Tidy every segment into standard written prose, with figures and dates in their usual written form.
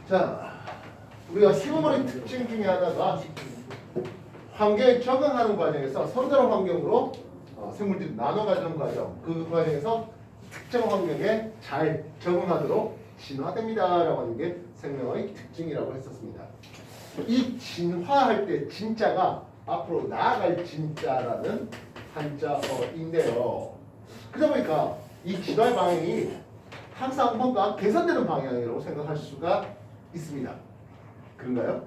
자, 우리가 생물의 특징 중에 하나가 환경에 적응하는 과정에서 서로 다른 환경으로 생물들이 나눠 가는 과정, 그 과정에서 특정 환경에 잘 적응하도록 진화됩니다라고 하는 게 생명의 특징이라고 했었습니다. 이 진화할 때 진짜가 앞으로 나아갈 진짜라는 한자어인데요. 그러다 보니까 이 진화의 방향이 항상 뭔가 개선되는 방향이라고 생각할 수가 있습니다. 그런가요?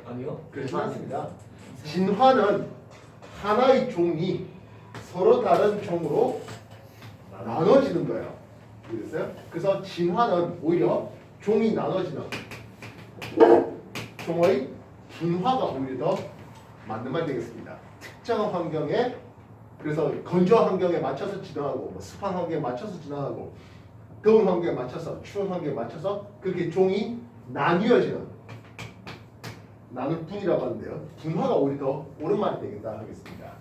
아니요. 그렇지 않습니다. 진화는 하나의 종이 서로 다른 종으로 나눠지는 거예요. 그랬어요? 그래서 진화는 오히려 종이 나눠지는 종의 분화가 오히려 더 맞는 말 되겠습니다. 특정한 환경에 그래서 건조한 환경에 맞춰서 진화하고 습한 환경에 맞춰서 진화하고 더운 환경에 맞춰서 추운 환경에 맞춰서 그렇게 종이 나뉘어지는 나눌 뿐이라고 하는데요. 분화가 오히려 더 옳은 말이 되겠다 하겠습니다.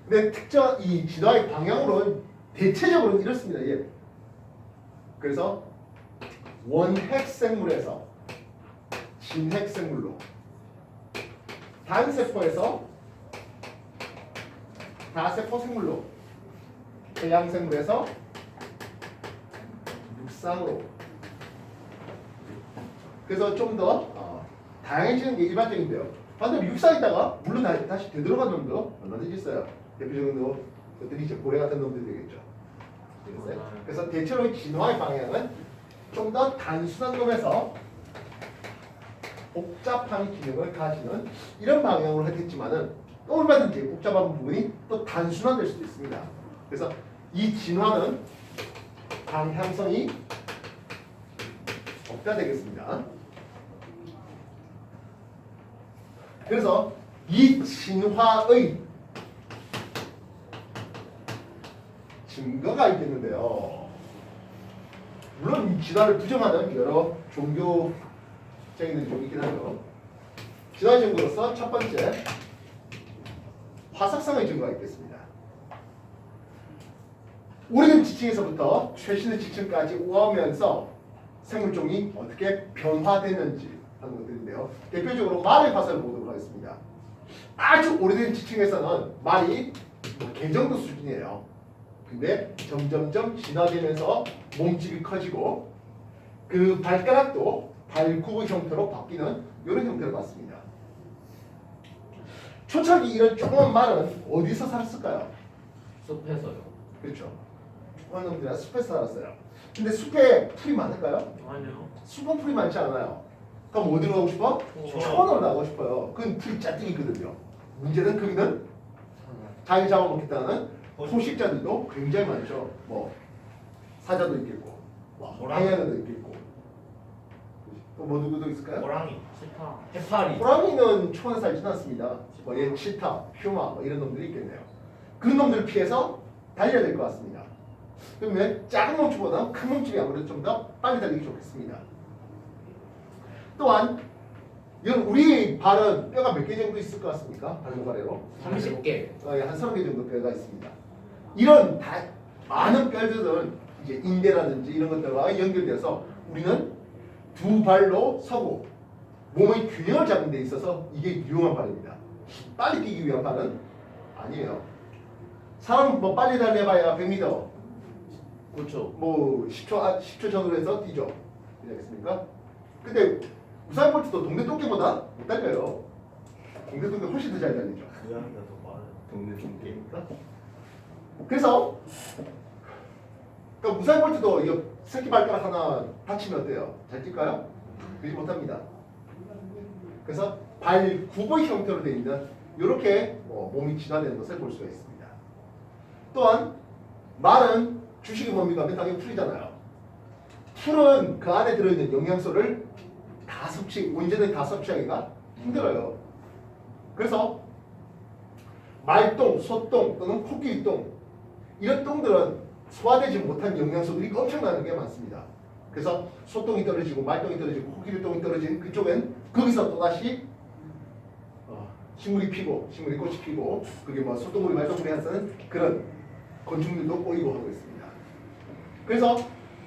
근데 특정 이 진화의 방향으로는 대체적으로는 이렇습니다. 예. 그래서 원핵생물에서 진핵생물로 단세포에서 다세포생물로 해양생물에서 육상으로 그래서 좀 더 다양해지는 게 일반적인데요. 반대로 육상에 있다가 물론 다시 되돌아간 놈도 얼마든지 있어요. 대표적인 것들이 이제 고래 같은 놈들이 되겠죠. 그래서 대체로 진화의 방향은 좀 더 단순한 놈에서 복잡한 기능을 가지는 이런 방향으로 하겠지만은 또 얼마든지 복잡한 부분이 또 단순화될 수도 있습니다. 그래서 이 진화는 방향성이 없다 되겠습니다. 그래서 이 진화의 증거가 있겠는데요. 물론 이 진화를 부정하는 여러 종교쟁이들이 좀 있긴 하죠. 진화 증거로서 첫 번째 화석상의 증거가 있겠습니다. 오래된 지층에서부터 최신의 지층까지 오가면서 생물종이 어떻게 변화되는지 하는 것들인데요. 대표적으로 말의 화석을 보도록 하겠습니다. 아주 오래된 지층에서는 말이 개 정도 수준이에요. 근데 점점점 진화되면서 몸집이 커지고 그 발가락도 발굽의 형태로 바뀌는 이런 형태를 봤습니다. 초창기 이런 조그만 말은 어디서 살았을까요? 숲에서요. 그렇죠. 조그만 놈들이 숲에서 살았어요. 근데 숲에 풀이 많을까요? 아니요. 숲은 풀이 많지 않아요. 그럼 어디로 가고 싶어? 초원으로 나가고 싶어요. 그건 풀이 잔뜩 있거든요. 문제는 거기는 자기 잡아먹겠다는 포식자들도 굉장히 많죠. 뭐 사자도 있겠고, 하이에나도 있겠고. 또 뭐 누구도 있을까요? 호랑이, 치타, 해파리. 호랑이는 초원에 살지는 않습니다. 뭐 치타, 퓨마 뭐 이런 놈들이 있겠네요. 그런 놈들을 피해서 달려야 될 것 같습니다. 그러면 작은 몸집보다 큰 몸집이 아무래도 좀 더 빨리 달리기 좋겠습니다. 또한 이건 우리 발은 뼈가 몇 개 정도 있을 것 같습니까? 발목아래로 30개. 한 30개 정도 뼈가 있습니다. 이런 많은 뼈들은 이제 인대라든지 이런 것들과 연결돼서 우리는 두 발로 서고 몸의 균형을 잡는 데 있어서 이게 유용한 발입니다. 빨리 뛰기 위한 발은 아니에요. 사람 뭐 빨리 달려봐야 100m 그렇죠. 뭐 10초 전후로 해서 뛰죠. 그렇겠습니까? 근데 무사히 볼트도 동네 똥개보다 못 달려요. 동네 똥개 훨씬 더 잘 달리죠. 고양이가 더 많아요. 동네 똥개니까. 그래서 그러니까 무사히 볼트도 이거 새끼 발가락 하나 다치면 어때요? 잘 뛸까요? 그러지 못합니다. 그래서 발굽의 형태로 되어 있는 이렇게 몸이 진화되는 것을 볼 수가 있습니다. 또한 말은 주식이 뭡니까? 당연히 풀이잖아요. 풀은 그 안에 들어있는 영양소를 온전히 다 섭취하기가 힘들어요. 그래서 말똥, 소똥 또는 코끼리똥 이런 똥들은 소화되지 못한 영양소들이 엄청나게 많습니다. 그래서 소똥이 떨어지고 말똥이 떨어지고 코끼리똥이 떨어진 그쪽엔 거기서 또다시 식물이 피고 식물이 꽃이 피고 그게 뭐 소똥물이 말똥물이 한다는 그런 건축물도 꼬이고 하고 있습니다. 그래서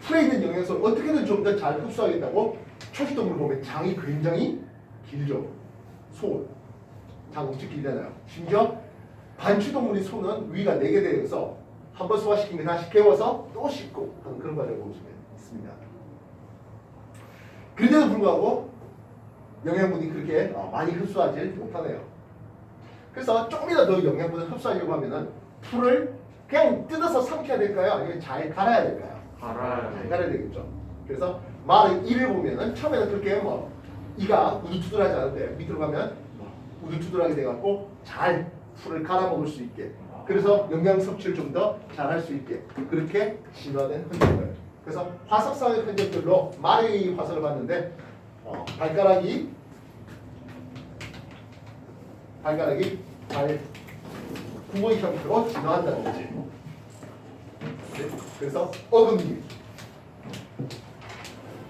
풀에 있는 영양소를 어떻게든 좀 더 잘 흡수하겠다고 초식동물 보면 장이 굉장히 길죠. 소, 장 엄청 길잖아요. 심지어 반추동물인 소는 위가 4개 되어서 한번 소화시키면 다시 개워서 또 씻고 하는 그런 과정을 볼 수 있습니다. 그런데도 불구하고 영양분이 그렇게 많이 흡수하지 못하네요. 그래서 조금이라도 더 영양분을 흡수하려고 하면은 풀을 그냥 뜯어서 삼켜야 될까요? 아니면 잘 갈아야 될까요? 갈아야 잘 갈아야 되겠죠. 그래서 말의 이를 보면은 처음에는 그렇게 뭐 이가 우두투들하지 않은데 밑으로 가면 우두투들하게 돼갖고 잘 풀을 갈아 먹을 수 있게. 그래서 영양 섭취를 좀 더 잘할 수 있게 그렇게 진화된 흔적들. 그래서 화석상의 흔적들로 말의 화석을 봤는데 발가락이 발 구멍 형태로 진화한다든지. 네? 그래서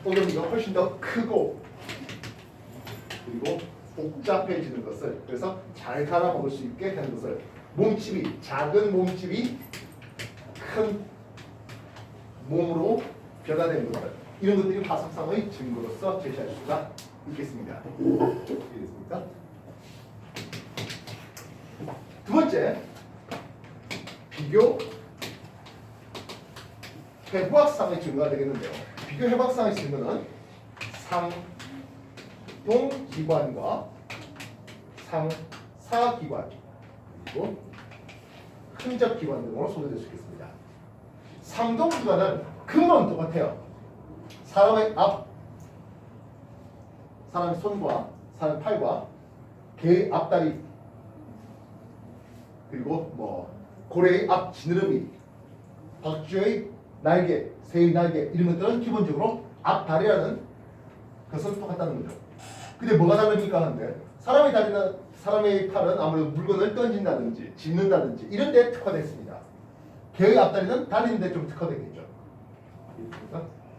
어금니가 훨씬 더 크고 그리고 복잡해지는 것을 그래서 잘 갈아 먹을 수 있게 하는 것을 몸집이 작은 몸집이 큰 몸으로 변화된 것들 이런 것들이 화석상의 증거로서 제시할 수가 있겠습니다. 이해됐습니까? 두 번째 비교 해부학상의 증거가 되겠는데요. 비교 해부학상의 증거는 상동기관과 상사기관 그리고 흔적기관 등으로 소개될 수 있겠습니다. 상동기관은 근본 똑같아요. 사람의 사람의 손과 사람의 팔과 개의 앞다리 그리고 뭐 고래의 앞 지느러미, 박쥐의 날개, 새의 날개 이런 것들은 기본적으로 앞다리라는 것은 똑같다는 거죠. 근데 뭐가 다릅니까 하는데 사람의 팔은 아무래도 물건을 던진다든지 짚는다든지 이런 데 특화됐습니다. 개의 앞다리는 달리는 데 좀 특화되겠죠.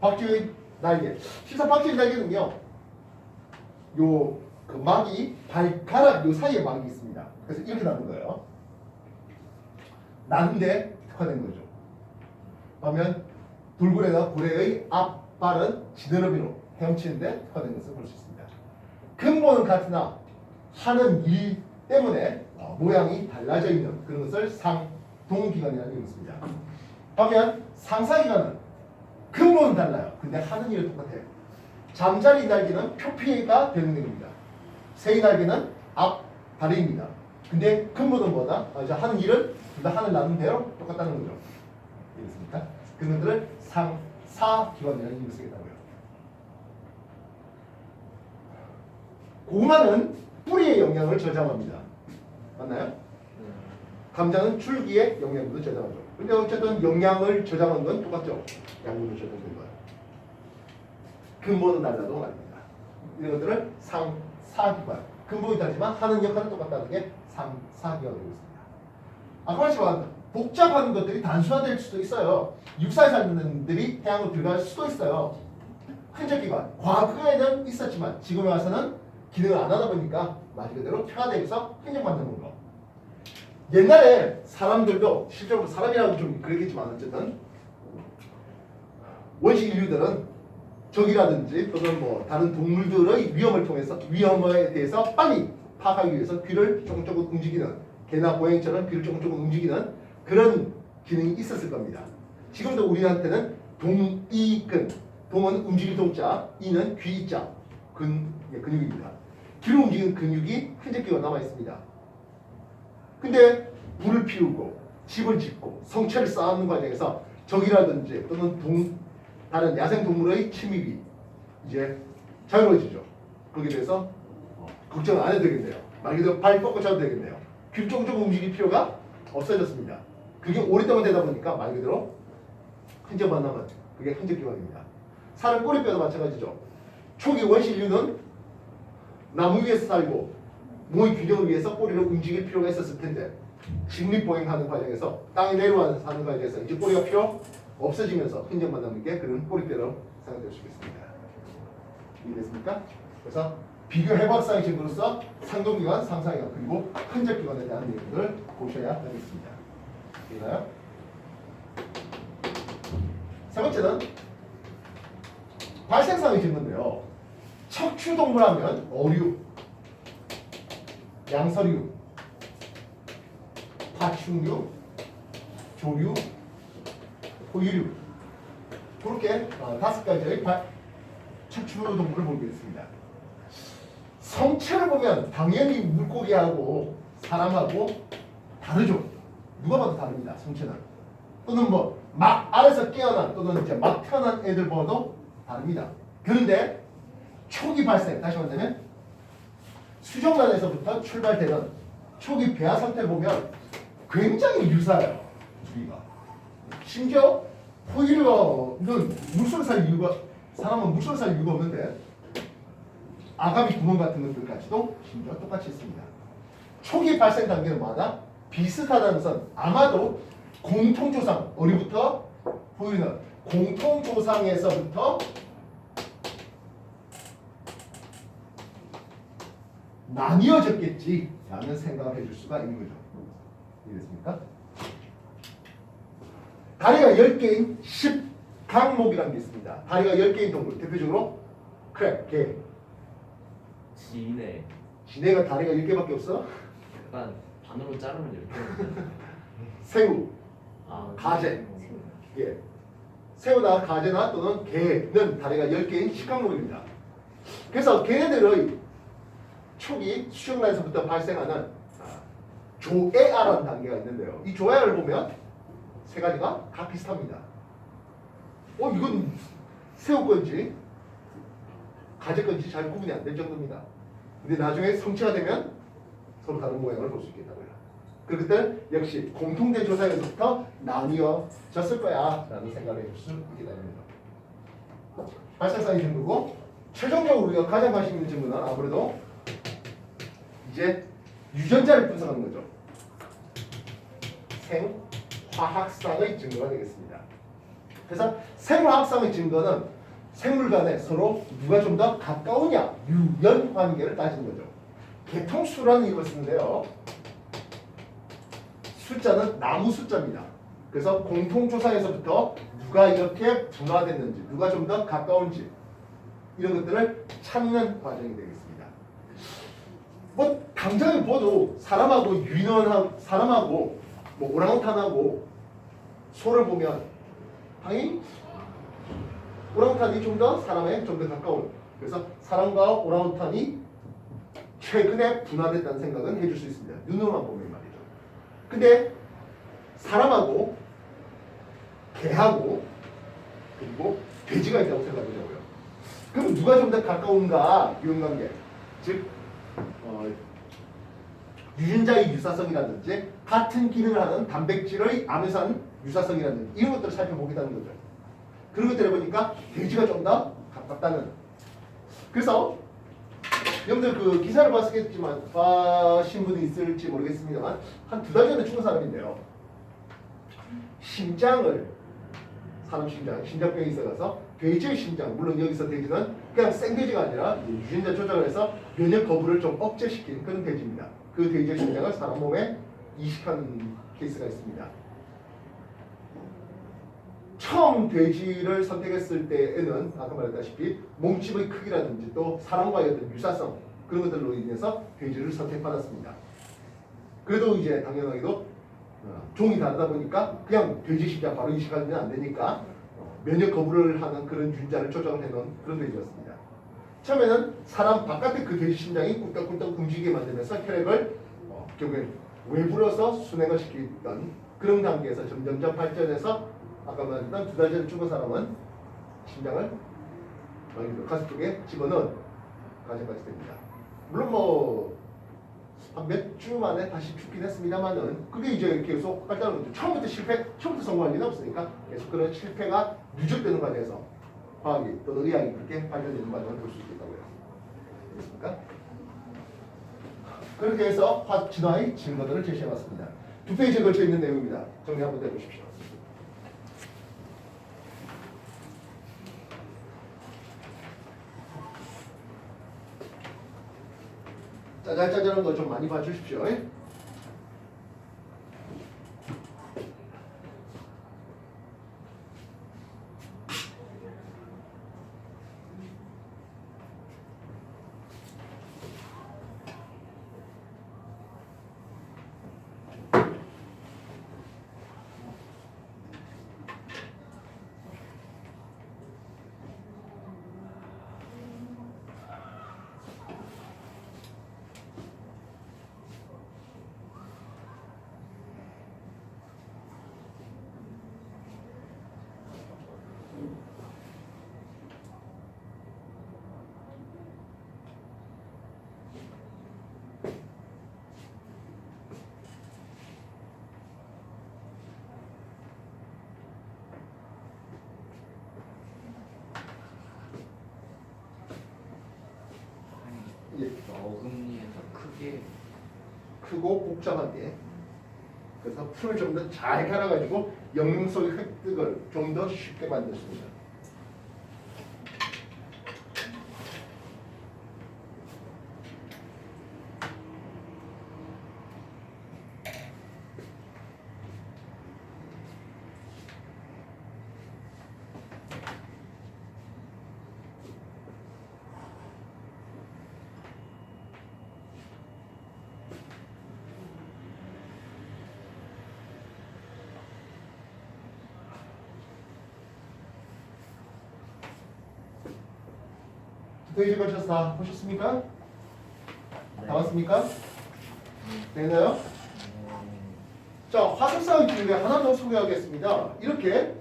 박쥐의 날개, 실상 박쥐의 날개는요 요 그 막이 발가락 요 사이에 막이 있습니다. 그래서 이렇게 나는 거예요. 나는데 특화된 거죠. 그러면 돌고래나 고래의 앞발은 지느러미로 헤엄치는데 특화된 것을 볼 수 있습니다. 근본은 같으나 하는 일 때문에 모양이 달라져 있는 그런 것을 상동기관이라는 게 있습니다. 그러면 상사기관은 근본은 달라요. 근데 하는 일은 똑같아요. 잠자리 날개는 표피가 되는 겁니다. 새의 날개는 앞다리입니다. 근데 근본은 뭐다? 하는 일은 둘 다 하늘 나는 대로 똑같다는 거죠. 이해됐습니까? 그런 것들을 상사기관이라는 이름을 쓰겠다고요. 고구마는 뿌리의 영양을 저장합니다. 맞나요? 감자는 줄기의 영양분을 저장하죠. 근데 어쨌든 영양을 저장한 건 똑같죠. 양분을 저장된 거예요. 근본은 달라도 말입니다. 이런 것들을 상사기관. 근본이 다르지만 하는 역할은 똑같다는 게 상사기관이 되고 있습니다. 아까 말했지만 복잡한 것들이 단순화될 수도 있어요. 육사에 사는 분들이 태양으로 들어갈 수도 있어요. 흔적기관. 과거에는 있었지만 지금에 와서는 기능을 안 하다 보니까 말 그대로 퇴화되면서 흔적 만드는 거. 옛날에 사람들도 실제로 사람이라고 좀 그러겠지만 어쨌든 원시 인류들은 적이라든지 또는 뭐 다른 동물들의 위험에 대해서 빨리 파악하기 위해서 귀를 조금 움직이는 개나 고양이처럼 귀를 조금 움직이는 그런 기능이 있었을 겁니다. 지금도 우리한테는 동이근, 동은 움직일 동자, 이는 귀자 근육입니다. 귀를 움직이는 근육이 흔적기가 남아 있습니다. 근데 불을 피우고 집을 짓고 성체를 쌓는 과정에서 적이라든지 또는 다른 야생 동물의 침입이 이제 자유로워지죠. 거기에 대해서 걱정 안 해도 되겠네요. 말 그대로 발 뻗고 자도 되겠네요. 귀를 조금 움직일 필요가 없어졌습니다. 그게 오랫동안 되다 보니까 말 그대로 흔적만 남은 그게 흔적기관입니다. 사람 꼬리뼈도 마찬가지죠. 초기 원시 인류는 나무 위에서 살고 몸의 균형을 위해서 꼬리를 움직일 필요가 있었을 텐데 직립보행하는 과정에서 땅에 내려와서 사는 과정에서 이제 꼬리가 필요 없어지면서 흔적만 남는 게 그런 꼬리뼈로 생각될 수 있습니다. 이해됐습니까? 그래서 비교 해박상의 증거로서 상동기관, 상상기관 그리고 흔적기관에 대한 내용을 보셔야 되겠습니다. 이해나요? 세 번째는 발생상의 증거인데요. 척추동물하면 어류, 양서류, 파충류, 조류, 포유류 그렇게 5가지의 척추동물을 보게 있습니다. 성체를 보면 당연히 물고기하고 사람하고 다르죠. 누가 봐도 다릅니다. 성체는. 또는 뭐 막 알에서 깨어난 또는 이제 막 태어난 애들 봐도 다릅니다. 그런데 초기 발생, 다시 말하면 수정란에서부터 출발되는 초기 배아 상태를 보면 굉장히 유사해요. 우리가. 심지어 포유류는 물속에 살 이유가, 사람은 물속에 살 이유가 없는데 아가미 구멍 같은 것들까지도 심지어 똑같이 있습니다. 초기 발생 단계는 뭐하나? 비슷하다는 것은 아마도 공통조상, 어리부터 포유류는 공통조상에서부터 나뉘어졌겠지라는 생각을 해줄 수가 있는 거죠. 이해됐습니까? 다리가 10개인 10강목이라는 게 있습니다. 다리가 10개인 동물, 대표적으로 크랩, 개. 지네. 지네가 다리가 10개밖에 없어? 약간 반으로 자르면 이렇게 오는데. 새우, 아, 가재. 예. 새우나 가재나 또는 개는 다리가 10개인 10강목입니다. 그래서 걔네들의 초기 수정란에서부터 발생하는 조에아라는 단계가 있는데요. 이 조에아를 보면 세 가지가 다 비슷합니다. 이건 새우 건지 가재 건지 잘 구분이 안 될 정도입니다. 근데 나중에 성체가 되면 서로 다른 모양을 볼 수 있겠다고요. 그렇기 때문에 역시 공통된 조상에서부터 나뉘어졌을 거야 라는 생각을 해볼 수 있게 됩니다. 발생상의 증거고 최종적으로 우리가 가장 관심 있는 증거는 아무래도 이제 유전자를 분석하는 거죠. 생화학상의 증거가 되겠습니다. 그래서 생화학상의 증거는 생물 간에 서로 누가 좀 더 가까우냐 유연 관계를 따지는 거죠. 개통수라는 이름을 쓰는데요. 숫자는 나무 숫자입니다. 그래서 공통조상에서부터 누가 이렇게 분화됐는지 누가 좀 더 가까운지 이런 것들을 찾는 과정이 되겠습니다. 뭐 당장에 봐도 사람하고 뭐 오랑우탄하고 소를 보면 당연히 오랑우탄이 좀 더 사람에 좀 더 가까운, 그래서 사람과 오랑우탄이 최근에 분화됐다는 생각은 해줄 수 있습니다. 눈으로만 보면 말이죠. 근데 사람하고 개하고 그리고 돼지가 있다고 생각해보자고요. 그럼 누가 좀 더 가까운가? 유연관계, 즉 유전자의 유사성이라든지 같은 기능을 하는 단백질의 아미산 유사성이라든지 이런 것들을 살펴보겠다는 거죠. 그런 것들을 보니까 돼지가 좀 더 가깝다는. 그래서 여러분들 그 기사를 보신 분이 있을지 모르겠습니다만 한 2달 전에 죽은 사람인데요. 사람 심장병이 있어서 돼지의 심장, 물론 여기서 돼지는 그냥 생돼지가 아니라 유전자 조작을 해서 면역 거부를 좀 억제시킨 그런 돼지입니다. 그 돼지의 심장을 사람 몸에 이식한 케이스가 있습니다. 처음 돼지를 선택했을 때에는 아까 말했다시피 몸집의 크기라든지 또 사람과의 어떤 유사성 그런 것들로 인해서 돼지를 선택받았습니다. 그래도 이제 당연하게도 종이 다르다 보니까 그냥 돼지 심장 바로 이식하면 안 되니까 면역 거부를 하는 그런 유전자를 조작을 해놓은 그런 돼지였습니다. 처음에는 사람 바깥의 그 돼지 심장이 꿀떡꿀떡 움직이게 만들면서 혈액을 결국엔 외부로서 순행을 시키던 그런 단계에서 점점점 발전해서 아까 말했던 2달 전에 죽은 사람은 심장을 가슴 쪽에 집어넣은 과정까지 됩니다. 물론 뭐 한 몇 주 만에 다시 죽긴 했습니다만은 그게 이제 계속 발전하는 거죠. 처음부터 성공할 리는 없으니까 계속 그런 실패가 누적되는 과정에서 과학이 또는 의학이 그렇게 발전되는 과정을 볼 수 있겠다고요. 알겠습니까? 그렇게 해서 진화의 증거들을 제시해봤습니다. 2페이지에 걸쳐 있는 내용입니다. 정리 한번 해보십시오. 짜잘짜잘한 거 좀 많이 봐주십시오. 어금니에서 크게 크고 복잡하게. 그래서 풀을 좀 더 잘 갈아가지고 영양소의 획득을 좀 더 쉽게 만들습니다. 페이지 걸쳐서 다 보셨습니까? 다 왔습니까? 되나요? 자, 화석상의 기능에 하나 더 소개하겠습니다. 이렇게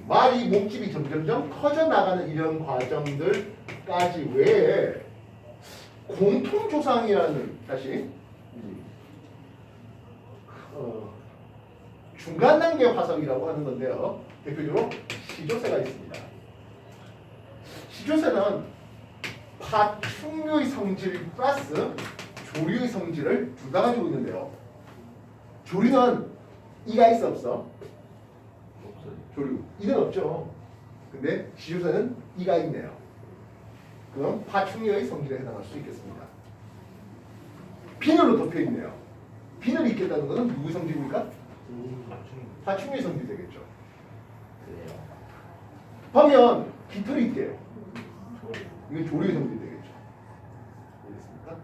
말이 목집이 점점점 커져 나가는 이런 과정들까지 외에 공통조상이라는 다시 중간 단계 화석이라고 하는 건데요. 대표적으로 시조새가 있습니다. 시조새는 파충류의 성질 플러스 조류의 성질을 둘 다 가지고 있는데요. 조류는 이가 있어 없어? 없어요. 조류 이는 없죠. 근데 시조새는 이가 있네요. 그럼 파충류의 성질에 해당할 수 있겠습니다. 비늘로 덮여 있네요. 비늘이 있겠다는 것은 누구의 성질입니까? 파충류의 성질이 되겠죠. 그래요. 하면 깃털이 있대요. 이건 조류의 성질이 되겠죠. 알겠습니까?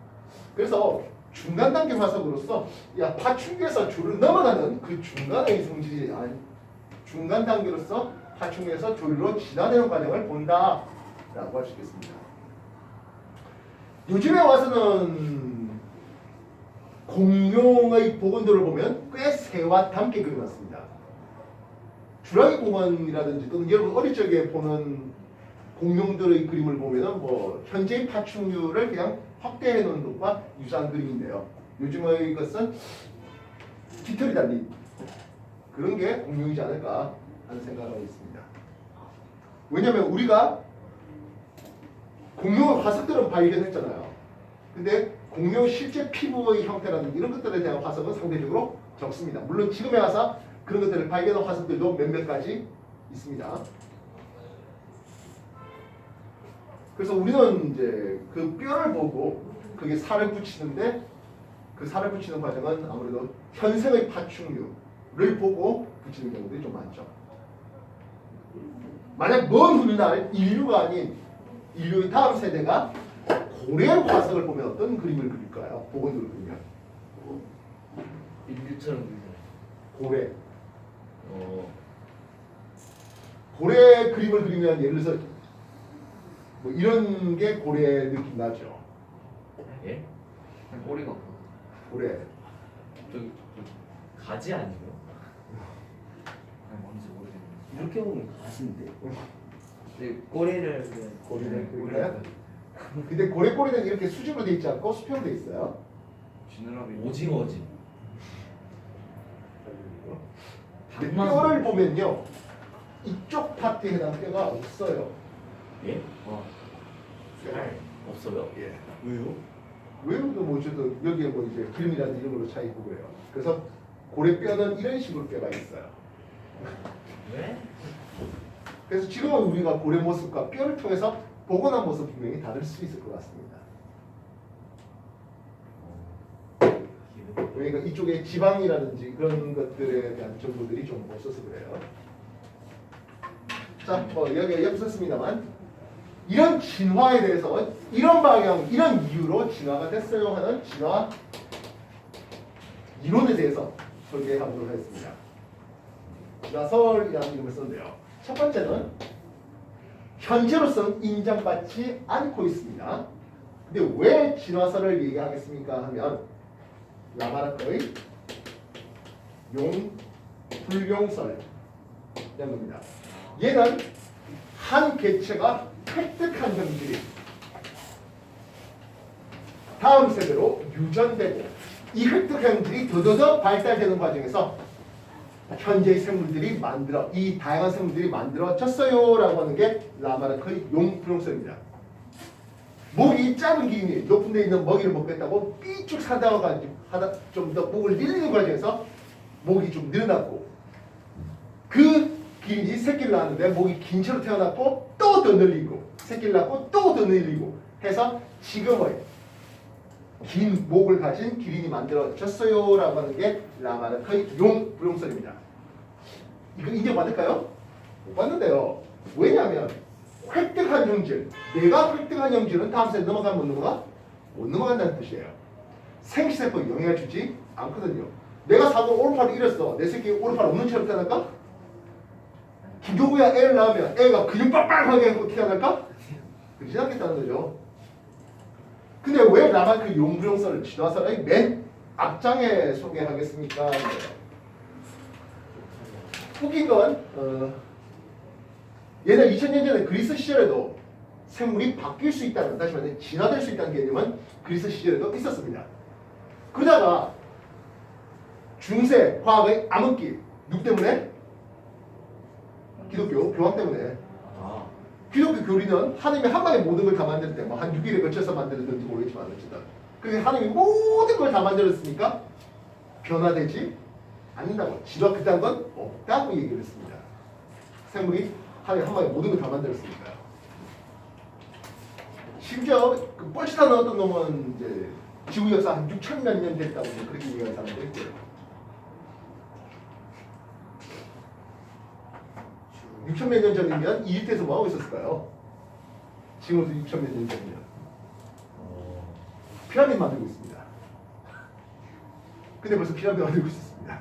그래서 중간 단계 화석으로서 야 파충류에서 조류를 넘어가는 그 중간의 성질이 아니 중간 단계로서 파충류에서 조류로 진화되는 과정을 본다라고 할 수 있겠습니다. 요즘에 와서는 공룡의 복원들을 보면 꽤 새와 함께 그려놨습니다. 주라기 공원이라든지 또는 여러분 어릴 적에 보는 공룡들의 그림을 보면은 뭐 현재의 파충류를 그냥 확대해 놓은 것과 유사한 그림인데요. 요즘의 것은 깃털이 달린 그런 게 공룡이지 않을까 하는 생각을 하고 있습니다. 왜냐하면 우리가 공룡의 화석들은 발견했잖아요. 근데 공룡 실제 피부의 형태라는 이런 것들에 대한 화석은 상대적으로 적습니다. 물론 지금에 와서 그런 것들을 발견한 화석들도 몇몇 가지 있습니다. 그래서 우리는 이제 그 뼈를 보고 그게 살을 붙이는데 그 살을 붙이는 과정은 아무래도 현생의 파충류를 보고 붙이는 경우들이 좀 많죠. 만약 먼 훗날 인류가 아닌 인류의 다음 세대가 고래의 화석을 보면 어떤 그림을 그릴까요? 복원도를 그리면 인류처럼 고래 어 고래 그림을 그리면 예를 들어서 뭐 이런 게 고래 느낌 나죠. 예? 꼬리가 없어. 고래 저기 가지 아니에요? 뭔지 모르겠는데 이렇게 보면 가시인데 근데 꼬리를 고래를 그릴까요? 근데 고래 꼬리는 이렇게 수직으로 돼 있지 않고 수평으로 돼 있어요. 지느러미 오징어지. 근데 뼈를 보면요 이쪽 파트에 해당 뼈가 없어요. 예? 없어요? 예. 왜요? 외우도 뭐 저도 여기에 뭐 이제 기름이라든지 이런 걸로 차이 보고요. 그래서 고래 뼈는 이런 식으로 뼈가 있어요. 왜? 그래서 지금은 우리가 고래 모습과 뼈를 통해서 복원한 모습 분명히 다를 수 있을 것 같습니다. 그러니까 이쪽에 지방이라든지 그런 것들에 대한 정보들이 좀 없어서 그래요. 자, 여기 옆에 썼습니다만 이런 진화에 대해서 이런 방향, 이런 이유로 진화가 됐어요 하는 진화 이론에 대해서 소개하도록 하겠습니다. 진화설이라는 이름을 썼는데요. 첫 번째는 현재로서는 인정받지 않고 있습니다. 근데 왜 진화설을 얘기하겠습니까 하면 라마르크의 불용설이라는 겁니다. 얘는 한 개체가 획득한 형질이 다음 세대로 유전되고 이 획득 형질이 더더더 발달되는 과정에서 현재의 생물들이 이 다양한 생물들이 만들어졌어요 라고 하는 게 라마르크의 불용설입니다. 목이 짧은 기린이 높은 데 있는 먹이를 먹겠다고 삐쭉 사다가 하다 좀 더 목을 늘리는 과정에서 목이 좀 늘어났고 그 기린이 새끼를 낳았는데 목이 긴 채로 태어났고 또 더 늘리고 새끼를 낳고 또 더 늘리고 해서 지금의 긴 목을 가진 기린이 만들어졌어요 라고 하는 게 라마르크의 용부용설입니다. 이거 인정받을까요? 못 받는데요. 왜냐하면 획득한 형질, 내가 획득한 형질은 다음 세대 넘어가면 못 넘어가? 못 넘어간다는 뜻이에요. 생시세포에 영향을 주지 않거든요. 내가 사고 오른팔을 잃었어. 내 새끼 오른팔 없는 채로 태어날까? 김종구야 애를 낳으면 애가 근육 빡빡하게 하고 태어날까? 그러지 않겠다는 거죠. 근데 왜 나만 그 용부용설을 지도화설의 맨 앞장에 소개하겠습니까? 웃긴 건 예전 2000년 전에 그리스 시절에도 생물이 바뀔 수 있다는, 다시 말해 진화될 수 있다는 개념은 그리스 시절에도 있었습니다. 그러다가 중세 과학의 암흑기 누구 때문에? 기독교 교황 때문에. 아, 기독교 교리는 하나님이 한 방에 모든 걸 다 만들었대. 뭐 한 6일에 걸쳐서 만들었는지 모르겠지만 어쨌든 그게 하나님이 모든 걸 다 만들었으니까 변화되지 않는다고. 진화 그딴 건 없다고 얘기를 했습니다. 생물이 하나님이 한 방에 모든 걸 다 만들었으니까. 심지어 그 뻘짓하는 어떤 놈은 이제 지구 역사 한 6천 몇 년 됐다고 그렇게 얘기하는 사람도 있고요. 6천 몇 년 전이면 이집트에서 뭐 하고 있었을까요? 지금부터 6천 몇 년 전이면 피라미드 만들고 있습니다. 근데 벌써 피라미드 만들고 있었습니다.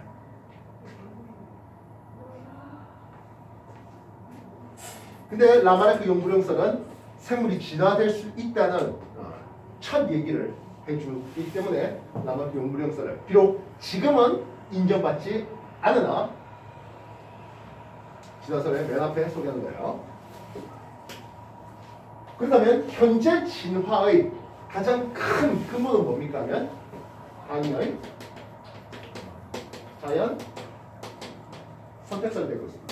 근데 라마르크 용부령설은 생물이 진화될 수 있다는 첫 얘기를 해주기 때문에 라마르크 용부령설을 비록 지금은 인정받지 않으나 진화설의 맨 앞에 소개하는 거예요. 그렇다면 현재 진화의 가장 큰 근본은 뭡니까 하면 당연히 자연 선택설이 되고 있습니다.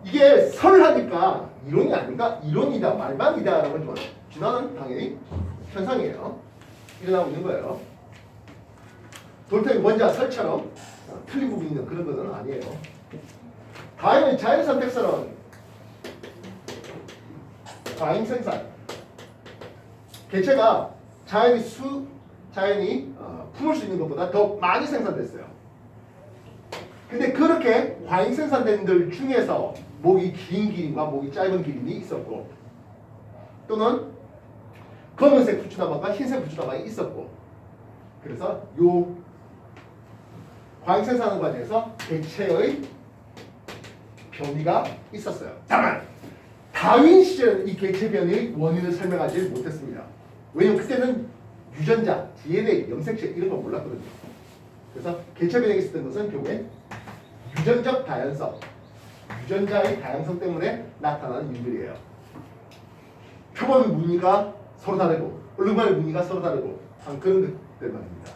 이게 설하니까 이론이 아닌가? 이론이다, 말만이다 라고 하지만 진화는 당연히 현상이에요. 일어나고 있는 거예요. 돌덩이 원자 설처럼 틀린 부분이 있는 그런 것은 아니에요. 다음에 자연 선택설은 과잉 생산. 개체가 자연이 품을 수 있는 것보다 더 많이 생산됐어요. 근데 그렇게 과잉 생산된 들 중에서 목이 긴 기린과 목이 짧은 기린이 있었고 또는 검은색 부추나무가 흰색 부추나무가 있었고 그래서 요 과잉 생산하는 과정에서 개체의 변이가 있었어요. 다만 다윈 시절에는 이 개체 변이의 원인을 설명하지 못했습니다. 왜냐면 그때는 유전자, DNA, 염색체 이런 거 몰랐거든요. 그래서 개체 변이가 있었던 것은 결국엔 유전적 다양성, 유전자의 다양성 때문에 나타나는 일들이에요. 표범의 무늬가 서로 다르고 얼룩말의 무늬가 서로 다르고 그런 것들 말입니다.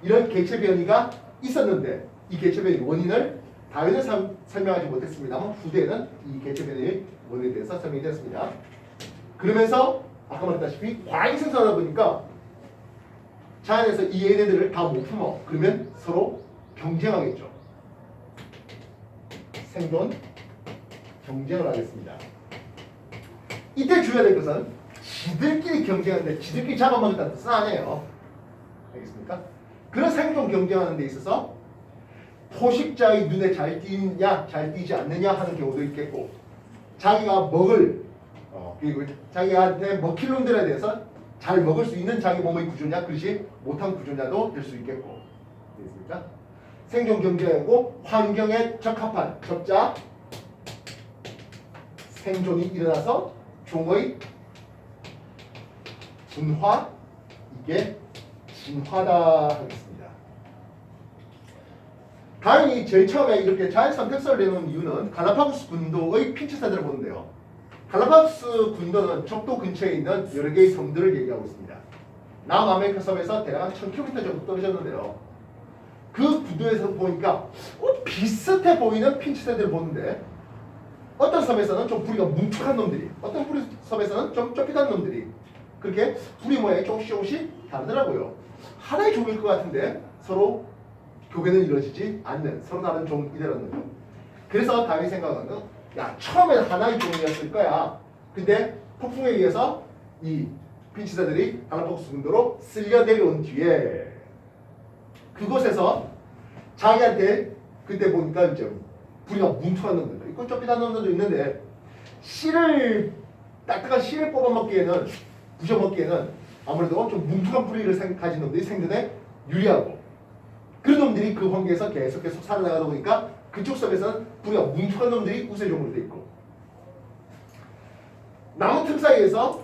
이런 개체 변이가 있었는데 이 개체 변이 원인을 다윈은 설명하지 못했습니다만 후대에는 이 개체 변이의 원인에 대해서 설명이 되었습니다. 그러면서 아까 말했다시피 과잉 생산하다 보니까 자연에서 이 얘네들을 다 못 품어. 그러면 서로 경쟁하겠죠. 생존 경쟁을 하겠습니다. 이때 주의해야 될 것은 지들끼리 경쟁하는데 지들끼리 잡아먹었다는 뜻은 아니에요. 알겠습니까? 그런 생존 경쟁하는 데 있어서 포식자의 눈에 잘 띄냐 잘 띄지 않느냐 하는 경우도 있겠고 자기가 먹을 그리고 자기한테 먹힐 놈들에 대해서 잘 먹을 수 있는 자기 몸의 구조냐 그렇지 못한 구조냐도 될 수 있겠고 알겠습니까? 생존 경쟁하고 환경에 적합한 적자 생존이 일어나서 종의 분화 이게 진화다 하겠습니다. 다행히 제일 처음에 이렇게 자연 선택설을 내놓은 이유는 갈라파고스 군도의 핀치사들을 보는데요. 갈라파고스 군도는 적도 근처에 있는 여러 개의 섬들을 얘기하고 있습니다. 남아메리카 섬에서 대략 1000km 정도 떨어졌는데요. 그 구도에서 보니까 비슷해 보이는 핀치새들을 보는데 어떤 섬에서는 좀 부리가 뭉툭한 놈들이 어떤 섬에서는 좀 좁히한 놈들이 그렇게 뿌리 모양이 조금씩 다르더라고요. 하나의 종일 것 같은데 서로 교배는 이루어지지 않는 서로 다른 종이라는 거죠. 그래서 다윗이 생각한 건 야, 처음에는 하나의 종이었을 거야. 근데 폭풍에 의해서 이 빈치자들이 갈라파고스 군도로 쓸려 내려온 뒤에 그곳에서 자기한테 그때 보니까 이제 부리가 뭉툭한 놈들, 있고 좁비단 놈들도 있는데 딱딱한 씨를 뽑아먹기에는 부셔먹기에는 아무래도 좀 뭉툭한 뿌리를 가진 놈들이 생존에 유리하고 그런 놈들이 그 환경에서 계속 살아나가다 보니까 그쪽 섬에서는 뿌리가 뭉툭한 놈들이 우세종으로 돼 있고 나무 틈 사이에서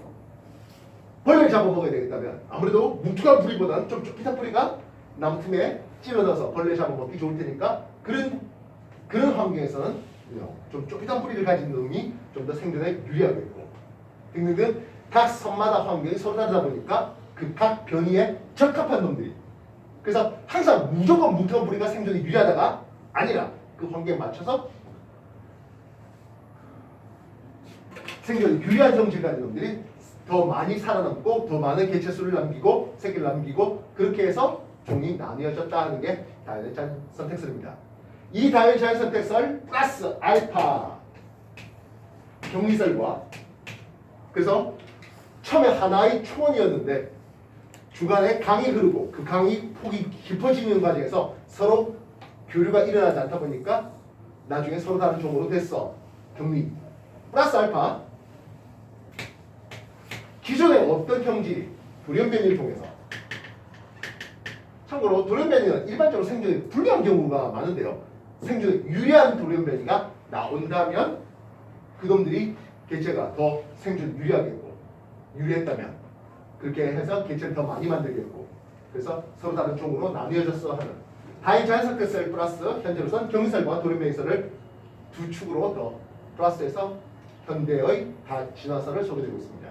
벌레를 잡아먹어야 되겠다면 아무래도 뭉툭한 뿌리보다는 좀 좁깃한 뿌리가 나무 틈에 찔러넣어서 벌레 잡아먹기 좋을 테니까 그런 환경에서는 좀 좁깃한 뿌리를 가진 놈이 좀 더 생존에 유리하겠고 등등등 각 섬마다 환경이 서로 다르다 보니까 그 각 변이에 적합한 놈들이 그래서 항상 무조건 뭉툭한 뿌리가 생존에 유리하다가 아니라 그 환경에 맞춰서 생존에 유리한 성질을 가진 놈들이 더 많이 살아남고 더 많은 개체수를 남기고 새끼를 남기고 그렇게 해서 종이 나뉘어졌다 하는 게 다윈의 선택설입니다. 이 다윈의 자연선택설 플러스 알파 격리설과 그래서 처음에 하나의 초원이었는데 중간에 강이 흐르고 그 강이 폭이 깊어지는 과정에서 서로 교류가 일어나지 않다 보니까 나중에 서로 다른 종으로 됐어. 격리 플러스 알파 기존의 어떤 형질이 돌연변이를 통해서 참고로 돌연변이는 일반적으로 생존에 불리한 경우가 많은데요. 생존에 유리한 돌연변이가 나온다면 그놈들이 개체가 더 생존 유리하겠고 유리했다면 그렇게 해서 개체를 더 많이 만들겠고 그래서 서로 다른 종으로 나뉘어졌어 하는 다인 자연선택설 플러스 현재로선 경설과 돌연변이설을 두 축으로 더 플러스해서 현대의 다 진화설을 소개되고 있습니다.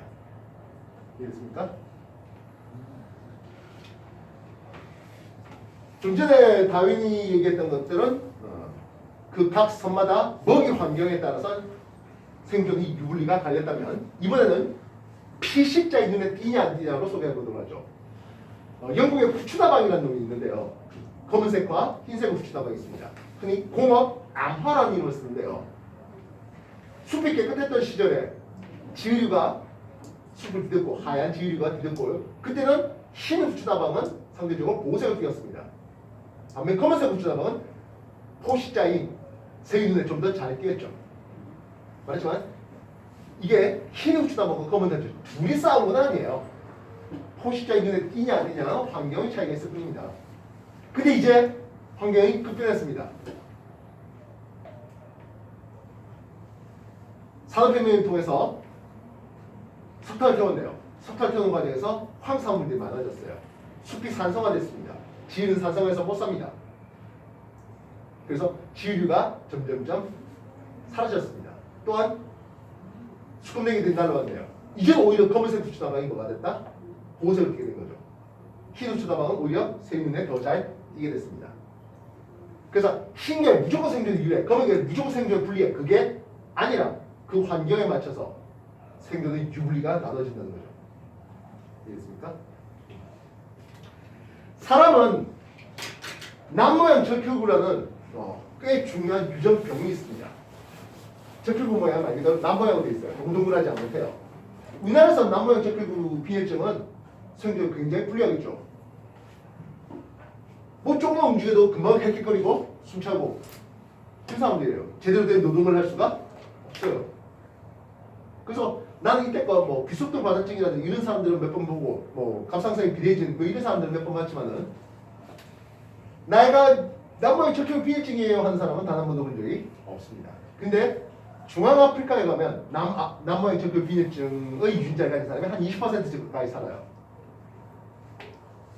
이해됐습니까? 좀 전에 다윈이 얘기했던 것들은 그 각 섬마다 먹이 환경에 따라서 생존이 유불리가 갈렸다면 이번에는 피식자의 눈에 띄냐 안 띄냐로 소개해보도록 하죠. 영국에 후추다방이라는 놈이 있는데요. 검은색과 흰색 후추다방이 있습니다. 흔히 공업 암화라는 이름을 쓰는데요. 숲이 깨끗했던 시절에 지류가 숲을 뒤덮고 하얀 지류가 뒤덮고요. 그때는 흰 후추다방은 상대적으로 보호색을 띄었습니다. 반면 검은색 후추다방은 포식자인 새의 눈에 좀 더 잘 띄었죠. 말했지만 이게 흰 후추다방과 검은 후추다방 둘이 싸운 건 아니에요. 포식자의 눈에 띄냐 안 띄냐 환경의 차이가 있을 뿐입니다. 근데 이제 환경이 급변했습니다. 산업혁명을 통해서 석탄을 태웠네요. 석탄을 태우는 과정에서 황산물들이 많아졌어요. 숲이 산성화됐습니다. 지류는 산성화해서 못 삽니다. 그래서 지류가 점점점 사라졌습니다. 또한 수컷냉이들이 날라왔네요. 이제 오히려 검은색 후추다방이 뭐가 됐다? 보호색을 띠게 된 거죠. 흰 후추다방은 오히려 새의 눈에 더 잘 띄게 됐습니다. 그래서 흰 게 무조건 생존이 유리해, 검은 게 무조건 생존이 불리해. 그게 아니라 그 환경에 맞춰서 생존의 유불리가 나눠진다는 거죠. 이해됐습니까? 사람은 남모양 적혈구라는 꽤 중요한 유전병이 있습니다. 적혈구 모양 말 그대로 남모양으로 되어 있어요. 동동그랗지 않고요. 우리나라에서 남모양 적혈구 빈혈증은 생존이 굉장히 불리하겠죠. 뭐 조금만 움직여도 금방 헥헥거리고 숨차고 그런 사람들이에요. 제대로 된 노동을 할 수가 없어요. 그래서 나는 이때껏 뭐 비속도 과다증이라든지 이런 사람들은 몇 번 보고 뭐 갑상선이 비대해진 뭐 이런 사람들은 몇 번 봤지만은 나이가 남모양 적혈 비혈증이에요 하는 사람은 단 한 번도 본 적이 없습니다. 근데 중앙아프리카에 가면 남모양 적혈 비혈증의 유전자를 가진 사람이 한 20% 가까이 살아요.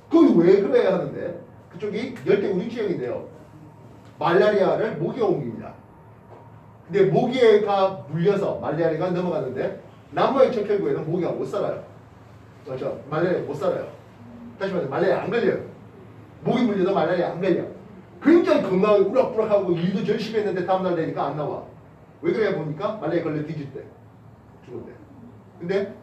그건 왜 그래야 하는데 그쪽이 열대우림 지역인데요. 말라리아를 모기가 옮깁니다. 근데 모기가 물려서 말라리아가 넘어갔는데 남모양 적혈구에는 모기가 못 살아요. 그렇죠? 말라리아 못 살아요. 다시 말해서 말라리아 안 걸려요. 모기 물려도 말라리아 안 걸려. 굉장히 건강하게 우락부락하고 일도 열심히 했는데 다음날 되니까 안 나와. 왜 그래야 보니까 말라리아 걸려 뒤질 때 죽을 때. 근데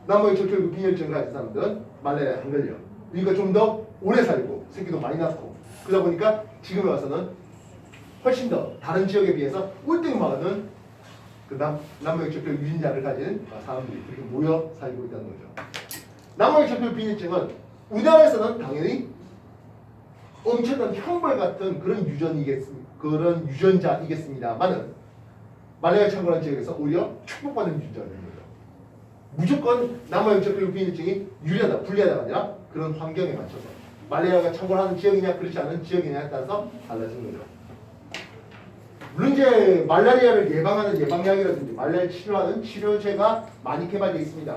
남모의 적혈구 빈혈증을 가진 사람들은 말라리아에 안 걸려. 그러니까 좀 더 오래 살고 새끼도 많이 낳고 그러다 보니까 지금에 와서는 훨씬 더 다른 지역에 비해서 꼴등 많은 그 남모의 적혈 유전자를 가진 사람들이 그렇게 모여 살고 있다는 거죠. 남모의 적혈 빈혈증은 우리나라에서는 당연히 엄청난 형벌 같은 그런 유전자이겠습니다만은 말라리아 창궐한 지역에서 오히려 축복받는 유전자가 되는 거죠. 무조건 남모의 적혈 빈혈증이 유리하다, 불리하다가 아니라 그런 환경에 맞춰서 말라리아가 창궐하는 지역이냐 그렇지 않은 지역이냐에 따라서 달라지는 거죠. 물론 이제 말라리아를 예방하는 예방약이라든지 말라리아 치료하는 치료제가 많이 개발되어 있습니다.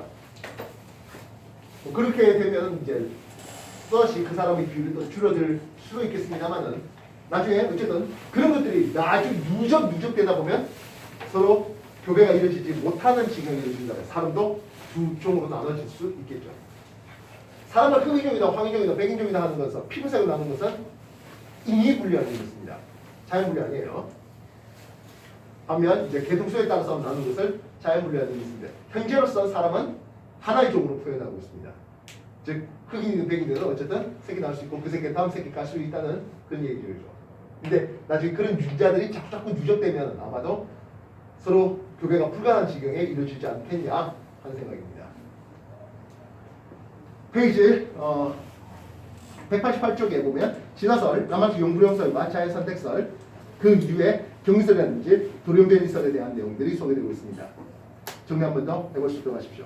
그렇게 되면 이제 또다시 그 사람의 비율이 또 줄어들 수도 있겠습니다만은 나중에 어쨌든 그런 것들이 아주 누적되다 보면 서로 교배가 이루어지지 못하는 지경이 이루어진다면 사람도 두 종으로 나눠질 수 있겠죠. 사람을 흑인종이다, 황인종이다, 백인종이다 하는 것은 피부색을 나누는 것은 인위분류하는 것입니다. 자연분류 아니에요. 반면 이제 계통수에 따라서 나누는 것을 자연분류하는 것인데 현재로서 사람은 하나의 종으로 표현하고 있습니다. 즉 흑인이든 백인이든 어쨌든 새끼 낳을 수 있고 그 새끼 다음 새끼 갈 수 있다는 그런 얘기죠. 근데 나중에 그런 유전자들이 자꾸 누적되면 아마도 서로 교배가 불가능한 지경에 이루어지지 않겠냐 하는 생각입니다. 페이지 188쪽에 보면 진화설, 남한식 용부령설과 자연선택설, 그 이후에 경리설이라든지 돌연변이설에 대한 내용들이 소개되고 있습니다. 정리 한 번 더 해보시도록 하십시오.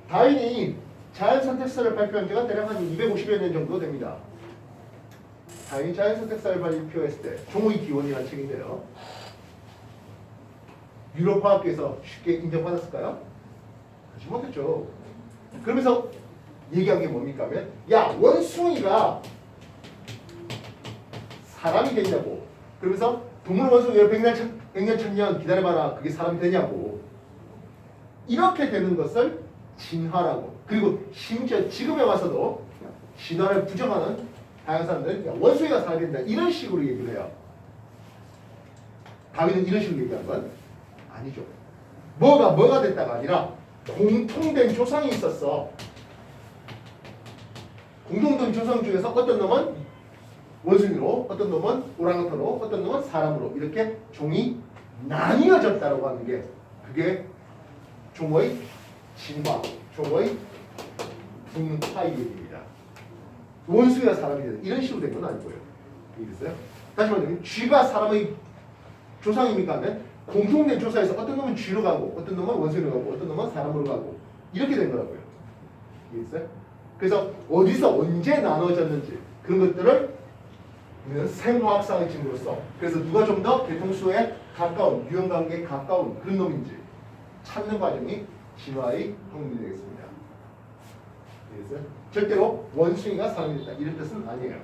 다윈이 자연선택설을 발표한 지가 대략 한 250여 년 정도 됩니다. 다윈이 자연선택설을 발표했을 때 종의 기원이라는 책인데요. 유럽 과학계에서 쉽게 인정받았을까요? 그렇지 못했죠. 그러면서 얘기한 게 뭡니까 하면 야 원숭이가 사람이 되냐고. 그러면서 동물 원숭이 왜 100년 1000년 기다려봐라 그게 사람이 되냐고. 이렇게 되는 것을 진화라고. 그리고 심지어 지금에 와서도 진화를 부정하는 다양한 사람들은 원숭이가 살아야 된다 이런 식으로 얘기를 해요. 다윈은 이런 식으로 얘기한 건 아니죠. 뭐가 됐다가 아니라 공통된 조상이 있었어. 공통된 조상 중에서 어떤 놈은 원숭이로, 어떤 놈은 오랑우탄으로, 어떤 놈은 사람으로 이렇게 종이 나뉘어졌다고 하는 게 그게 종의 진화, 종의 분파의 얘기입니다. 원숭이가 사람이 되는 이런 식으로 된 건 아니고요. 이해됐어요? 다시 말하면 쥐가 사람의 조상입니까 하면 공통된 조사에서 어떤 놈은 쥐로 가고 어떤 놈은 원숭이로 가고 어떤 놈은 사람으로 가고 이렇게 된 거라고요. 이해됐어요? 그래서 어디서 언제 나눠졌는지 그런 것들을 우리는 생화학상의 친구로서 그래서 누가 좀 더 대통수에 가까운 유형관계에 가까운 그런 놈인지 찾는 과정이 진화의 학문이 되겠습니다. 절대로 원숭이가 사람이 됐다 이런 뜻은 아니에요.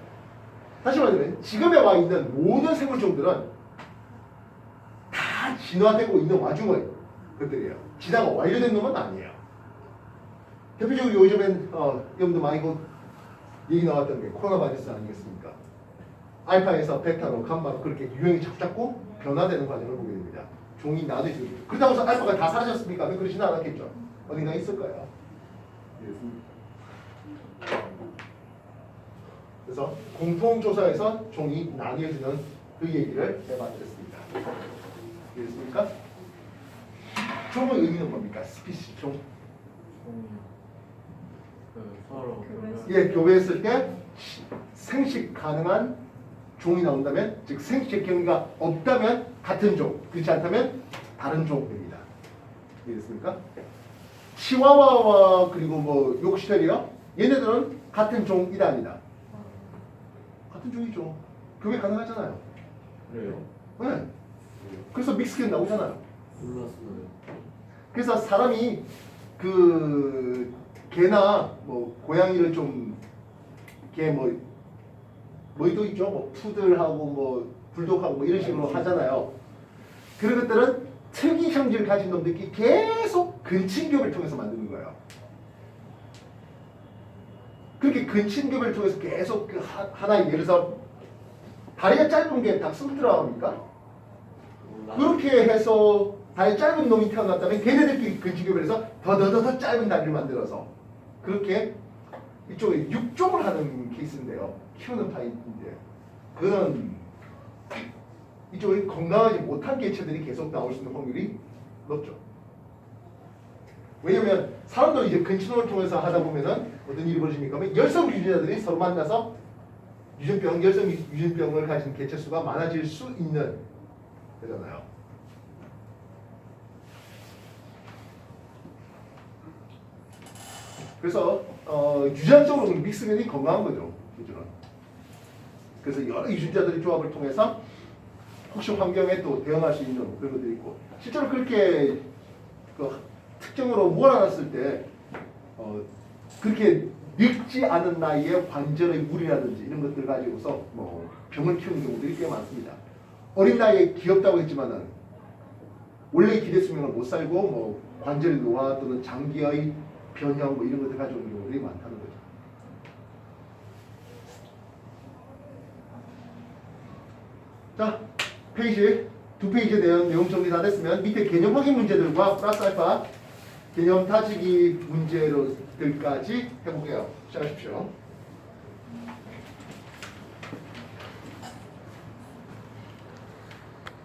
다시 말하면 지금에 와 있는 모든 생물종들은 다 진화되고 있는 와중의 것들이에요. 진화가 완료된 놈은 아니에요. 대표적으로 요즘엔 여러분들 많이 얘기 나왔던 게 코로나 바이러스 아니겠습니까? 알파에서 베타로 감마로 그렇게 유형이 자꾸 변화되는 과정을 보게 됩니다. 종이 나눠지죠. 그렇다고 해서 알파가 다 사라졌습니까? 그러지는 않았겠죠. 어딘가 있을 거예요. 그래서 공통조사에서 종이 나뉘어지는 그 얘기를 해봤습니다. 이해됐습니까? 종의 의미는 뭡니까? 스피시 종. 서로 예, 교배했을 때 생식 가능한 종이 나온다면, 즉 생식 경위가 없다면 같은 종, 그렇지 않다면 다른 종 됩니다. 이해됐습니까? 치와와와 그리고 뭐 욕시테리아 얘네들은 같은 종이다 아니다. 같은 종이죠. 교배 가능하잖아요. 그래요. 네. 그래서 믹스견 나오잖아요. 몰랐어요. 그래서 사람이 그 개나 뭐 고양이를 좀 개 뭐도 있죠. 뭐 푸들하고 뭐 불독하고 뭐 이런 식으로 하잖아요. 그런 것들은 특이 형질을 가진 놈들끼리 계속 근친교배를 통해서 만드는 거예요. 그렇게 근친교배를 통해서 계속 그 하나의 예를 들어서 다리가 짧은 게 닥스훈트라고 합니까? 그렇게 해서 다리 짧은 놈이 태어났다면 걔네들끼리 근친교배를 해서 더 짧은 다리를 만들어서 그렇게 이쪽에 육종을 하는 케이스인데요. 키우는 타입인데 그건 이쪽에 건강하지 못한 개체들이 계속 나올 수 있는 확률이 높죠. 왜냐면 사람들이 이제 근친혼을 통해서 하다 보면은 어떤 일이 벌어집니까? 하면 열성 유전자들이 서로 만나서 열성 유전병을 가진 개체 수가 많아질 수 있는 거잖아요. 그래서 유전적으로 믹스견이 건강한 거죠. 기준은. 그래서 여러 유전자들의 조합을 통해서 혹시 환경에 또 대응할 수 있는 그런 것들이 있고 실제로 그렇게 그 특정으로 몰아놨을 때 그렇게 늙지 않은 나이에 관절의 무리라든지 이런 것들 가지고서 뭐 병을 키우는 경우들이 꽤 많습니다. 어린 나이에 귀엽다고 했지만은 원래 기대 수명을 못 살고 뭐 관절 노화 또는 장기의 변형 뭐 이런 것들 가져오는 경우들이 많다는 거죠. 자, 페이지 두 페이지에 대한 내용 정리 다 됐으면 밑에 개념 확인 문제들과 플러스 알파 개념 다지기 문제들까지 해볼게요. 시작하십시오.